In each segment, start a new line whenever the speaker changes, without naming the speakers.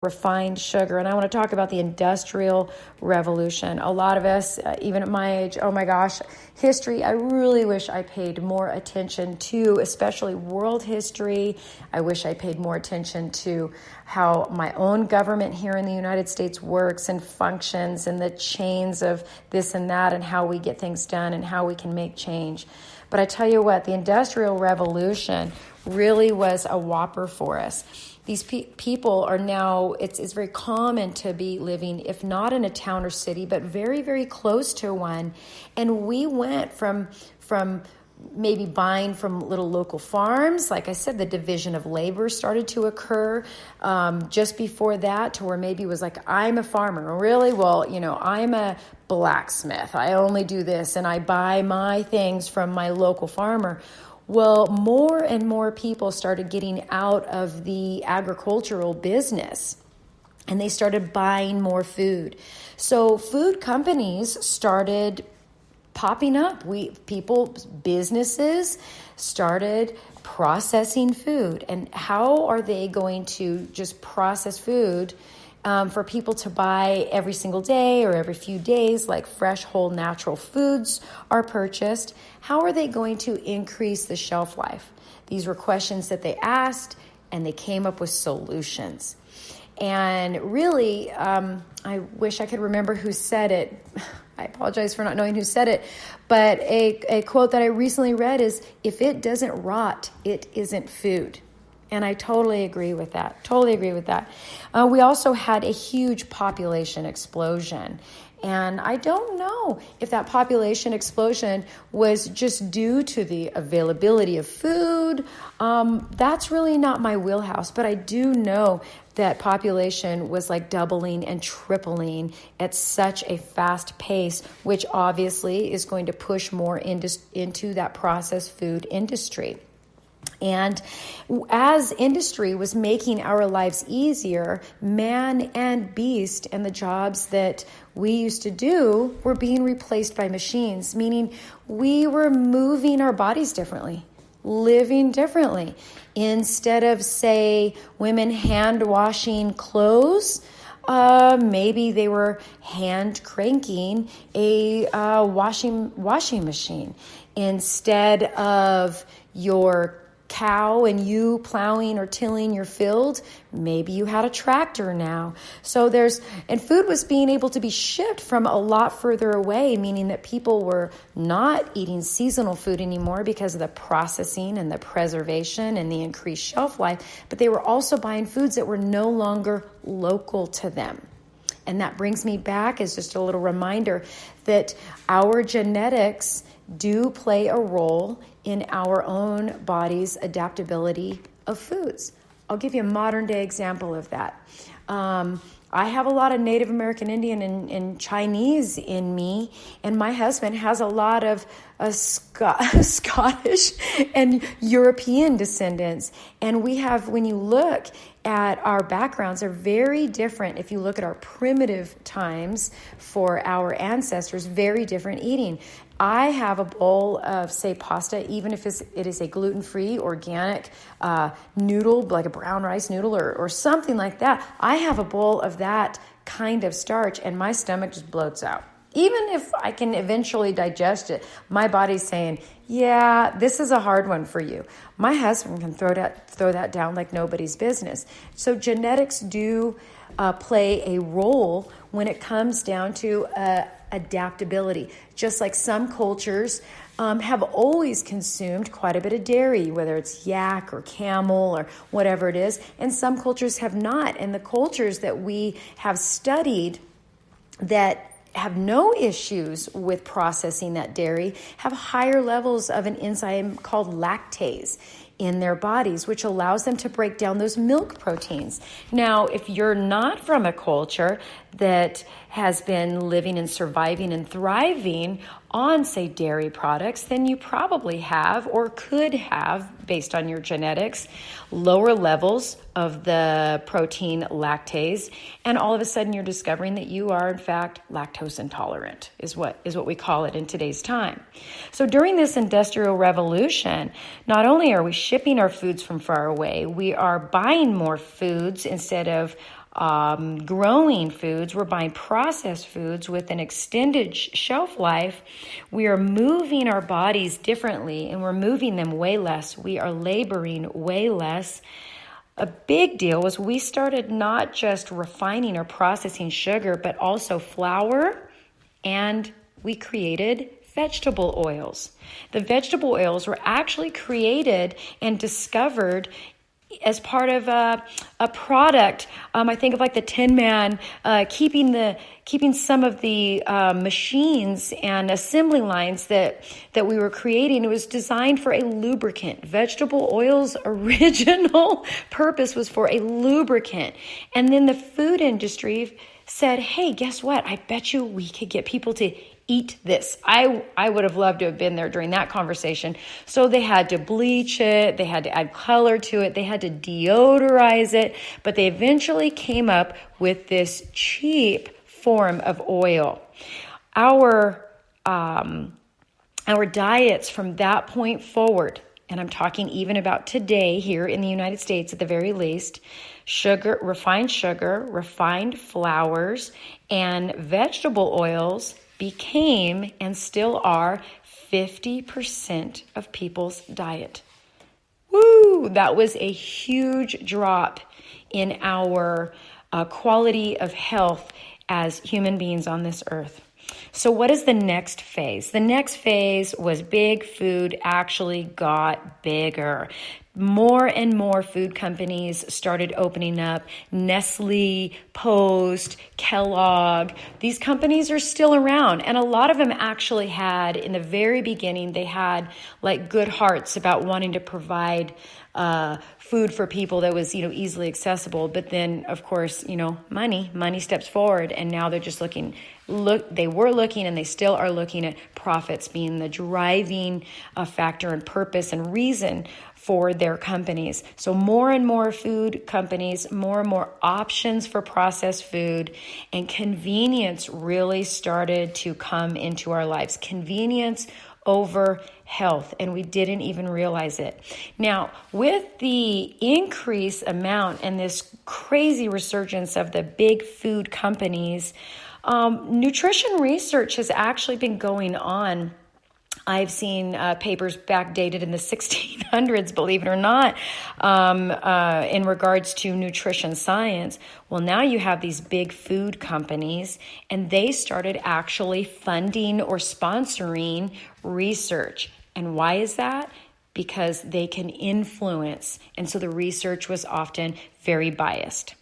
refined sugar. And I want to talk about the Industrial Revolution. A lot of us, even at my age, oh my gosh, history, I really wish I paid more attention to, especially world history. I wish I paid more attention to how my own government here in the United States works and functions, and the chains of this and that, and how we get things done and how we can make change. But I tell you what, the Industrial Revolution really was a whopper for us. These people are now, it's very common to be living, if not in a town or city, but very, very close to one. And we went from maybe buying from little local farms. Like I said, the division of labor started to occur just before that, to where maybe it was like, I'm a farmer. Really? Well, I'm a blacksmith. I only do this, and I buy my things from my local farmer. Well, more and more people started getting out of the agricultural business, and they started buying more food. So food companies started popping up. Businesses started processing food. And how are they going to just process food for people to buy every single day or every few days, like fresh, whole, natural foods are purchased? How are they going to increase the shelf life? These were questions that they asked, and they came up with solutions. And really, I wish I could remember who said it. I apologize for not knowing who said it, but a quote that I recently read is, "If it doesn't rot, it isn't food." And I totally agree with that. We also had a huge population explosion. And I don't know if that population explosion was just due to the availability of food. That's really not my wheelhouse. But I do know that population was like doubling and tripling at such a fast pace, which obviously is going to push more into that processed food industry. And as industry was making our lives easier, man and beast and the jobs that we used to do were being replaced by machines, meaning we were moving our bodies differently, living differently. Instead of, say, women hand washing clothes, maybe they were hand cranking a washing machine. Instead of your cow and you plowing or tilling your field, maybe you had a tractor now. So food was being able to be shipped from a lot further away, meaning that people were not eating seasonal food anymore because of the processing and the preservation and the increased shelf life, but they were also buying foods that were no longer local to them. And that brings me back as just a little reminder that our genetics do play a role in our own body's adaptability of foods. I'll give you a modern day example of that. I have a lot of Native American Indian and Chinese in me, and my husband has a lot of Scottish and European descendants. And we have, when you look at our backgrounds, are very different. If you look at our primitive times for our ancestors, very different eating. I have a bowl of, say, pasta, even if it is a gluten-free, organic noodle, like a brown rice noodle or something like that. I have a bowl of that kind of starch, and my stomach just bloats out. Even if I can eventually digest it, my body's saying, yeah, this is a hard one for you. My husband can throw that down like nobody's business. So genetics do play a role when it comes down to adaptability. Just like some cultures have always consumed quite a bit of dairy, whether it's yak or camel or whatever it is, and some cultures have not. And the cultures that we have studied that have no issues with processing that dairy have higher levels of an enzyme called lactase in their bodies, which allows them to break down those milk proteins. Now, if you're not from a culture that has been living and surviving and thriving on, say, dairy products, then you probably have or could have, based on your genetics, lower levels of the protein lactase, and all of a sudden you're discovering that you are, in fact, lactose intolerant, is what we call it in today's time. So during this industrial revolution, not only are we shipping our foods from far away, we are buying more foods instead of growing foods. We're buying processed foods with an extended shelf life. We are moving our bodies differently, and we're moving them way less. We are laboring way less. A big deal was we started not just refining or processing sugar, but also flour, and we created vegetable oils. The vegetable oils were actually created and discovered as part of a product. I think of like the Tin Man, keeping some of the machines and assembly lines that we were creating. It was designed for a lubricant. Vegetable oil's original purpose was for a lubricant. And then the food industry said, hey, guess what? I bet you we could get people to eat this. I would have loved to have been there during that conversation. So they had to bleach it. They had to add color to it. They had to deodorize it. But they eventually came up with this cheap form of oil. Our diets from that point forward, and I'm talking even about today here in the United States at the very least, sugar, refined flours, and vegetable oils became and still are 50% of people's diet. Woo! That was a huge drop in our quality of health as human beings on this earth. So what is the next phase? The next phase was big food actually got bigger. More and more food companies started opening up. Nestle, Post, Kellogg. These companies are still around. And a lot of them actually had, in the very beginning, they had like good hearts about wanting to provide food for people that was, easily accessible. But then, of course, money steps forward. And now they're just they were looking and they still are looking at profits being the driving factor and purpose and reason for their companies. So more and more food companies, more and more options for processed food, and convenience really started to come into our lives. Convenience over health, and we didn't even realize it. Now, with the increased amount and this crazy resurgence of the big food companies, nutrition research has actually been going on. I've seen papers backdated in the 1600s, believe it or not, in regards to nutrition science. Well, now you have these big food companies, and they started actually funding or sponsoring research. And why is that? Because they can influence. And so the research was often very biased.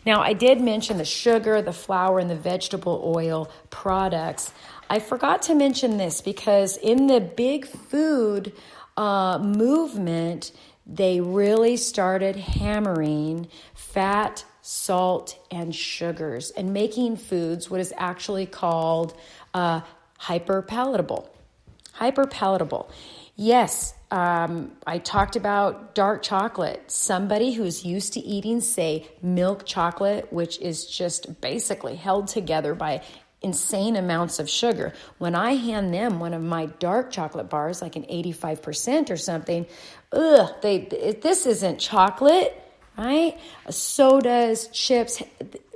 Now, I did mention the sugar, the flour, and the vegetable oil products. I forgot to mention this because in the big food movement, they really started hammering fat, salt, and sugars and making foods what is actually called hyperpalatable. Hyperpalatable. Yes, I talked about dark chocolate. Somebody who's used to eating, say, milk chocolate, which is just basically held together by insane amounts of sugar. When I hand them one of my dark chocolate bars, like an 85% or something, this isn't chocolate, right? Sodas, chips.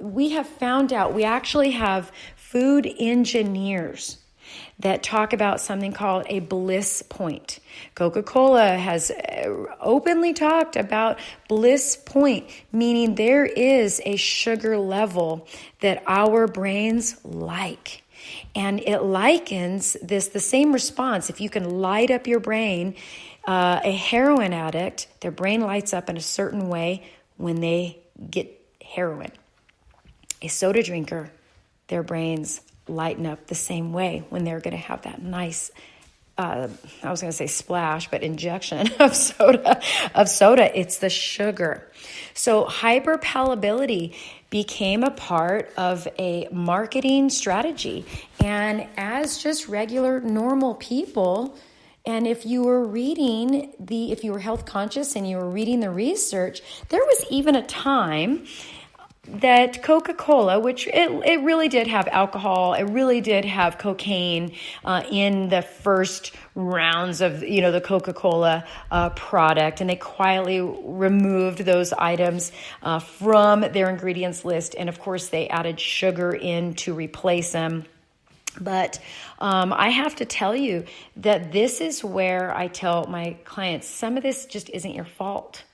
We have found out, we actually have food engineers that talk about something called a bliss point. Coca-Cola has openly talked about bliss point, meaning there is a sugar level that our brains like. And it likens this, the same response. If you can light up your brain, a heroin addict, their brain lights up in a certain way when they get heroin. A soda drinker, their brains lighten up the same way when they're going to have that nice, I was going to say splash, but injection of soda. It's the sugar. So hyperpalatability became a part of a marketing strategy. And as just regular, normal people, and if you were health conscious and you were reading the research, there was even a time that Coca-Cola, which it really did have alcohol, it really did have cocaine in the first rounds of, the Coca-Cola product, and they quietly removed those items from their ingredients list, and of course they added sugar in to replace them. But I have to tell you that this is where I tell my clients, some of this just isn't your fault.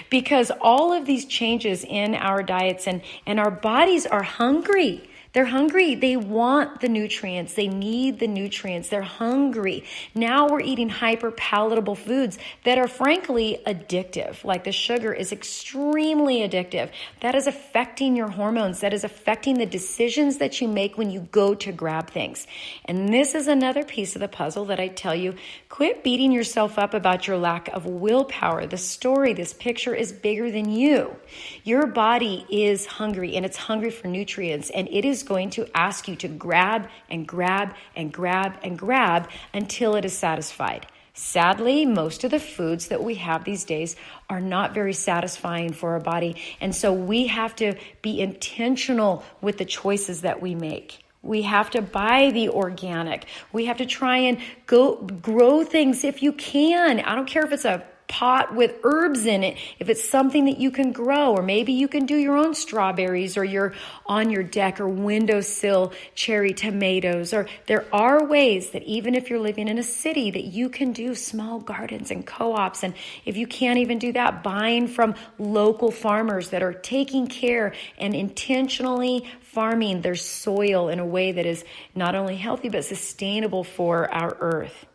Because all of these changes in our diets and our bodies are hungry. They're hungry. They want the nutrients. They need the nutrients. They're hungry. Now we're eating hyper palatable foods that are frankly addictive. Like the sugar is extremely addictive. That is affecting your hormones. That is affecting the decisions that you make when you go to grab things. And this is another piece of the puzzle that I tell you, quit beating yourself up about your lack of willpower. The story, this picture is bigger than you. Your body is hungry, and it's hungry for nutrients, and it is going to ask you to grab and grab and grab and grab until it is satisfied. Sadly, most of the foods that we have these days are not very satisfying for our body. And so we have to be intentional with the choices that we make. We have to buy the organic. We have to try and go grow things if you can. I don't care if it's a pot with herbs in it, if it's something that you can grow, or maybe you can do your own strawberries, or you're on your deck or windowsill cherry tomatoes, or there are ways that even if you're living in a city that you can do small gardens and co-ops. And if you can't even do that, buying from local farmers that are taking care and intentionally farming their soil in a way that is not only healthy but sustainable for our earth.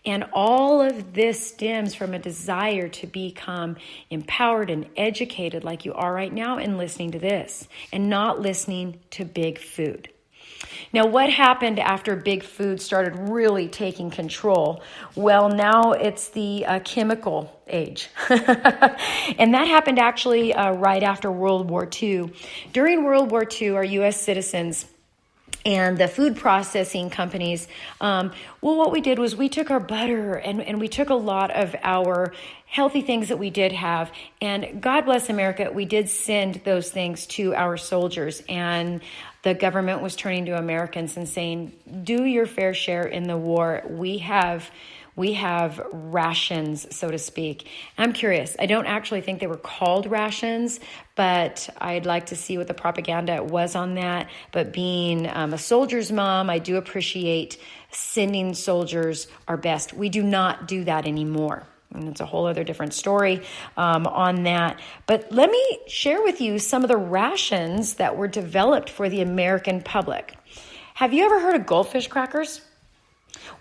And all of this stems from a desire to become empowered and educated like you are right now and listening to this and not listening to big food. Now, what happened after big food started really taking control? Well, now it's the chemical age. And that happened actually right after World War II. During World War II, our U.S. citizens and the food processing companies, what we did was we took our butter and we took a lot of our healthy things that we did have. And God bless America, we did send those things to our soldiers. And the government was turning to Americans and saying, do your fair share in the war. We have rations, so to speak. I'm curious. I don't actually think they were called rations, but I'd like to see what the propaganda was on that. But being a soldier's mom, I do appreciate sending soldiers our best. We do not do that anymore. And it's a whole other different story on that. But let me share with you some of the rations that were developed for the American public. Have you ever heard of goldfish crackers?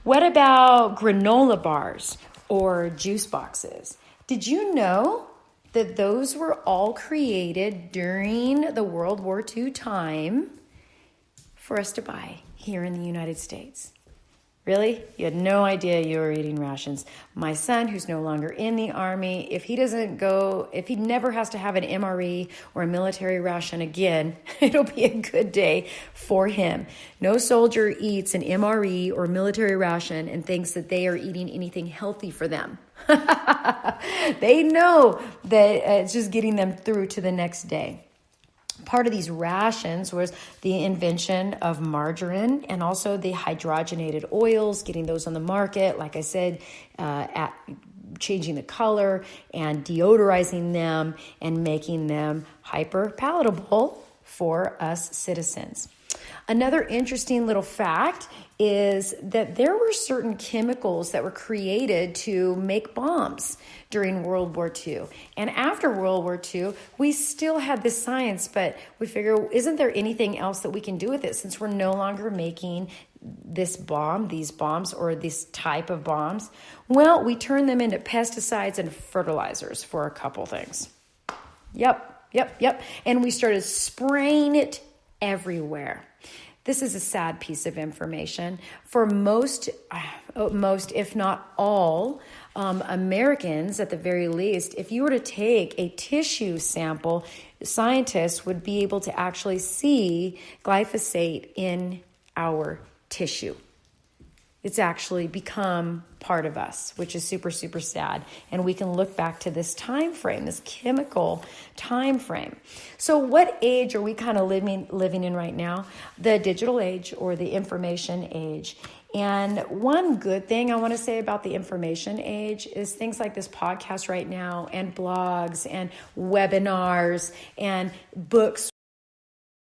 What about granola bars or juice boxes? Did you know that those were all created during the World War II time for us to buy here in the United States? Really? You had no idea you were eating rations. My son, who's no longer in the Army, if he never has to have an MRE or a military ration again, it'll be a good day for him. No soldier eats an MRE or military ration and thinks that they are eating anything healthy for them. They know that it's just getting them through to the next day. Part of these rations was the invention of margarine and also the hydrogenated oils, getting those on the market, like I said, changing the color and deodorizing them and making them hyper palatable for us citizens. Another interesting little fact is that there were certain chemicals that were created to make bombs during World War II. And after World War II, we still had this science, but we figure, isn't there anything else that we can do with it since we're no longer making these bombs, or this type of bombs? Well, we turn them into pesticides and fertilizers for a couple things. Yep. And we started spraying it everywhere. This is a sad piece of information. For most, if not all, Americans, at the very least, if you were to take a tissue sample, scientists would be able to actually see glyphosate in our tissue. It's actually become part of us, which is super, super sad. And we can look back to this time frame, this chemical time frame. So what age are we kind of living in right now? The digital age, or the information age. And one good thing I want to say about the information age is things like this podcast right now, and blogs and webinars and books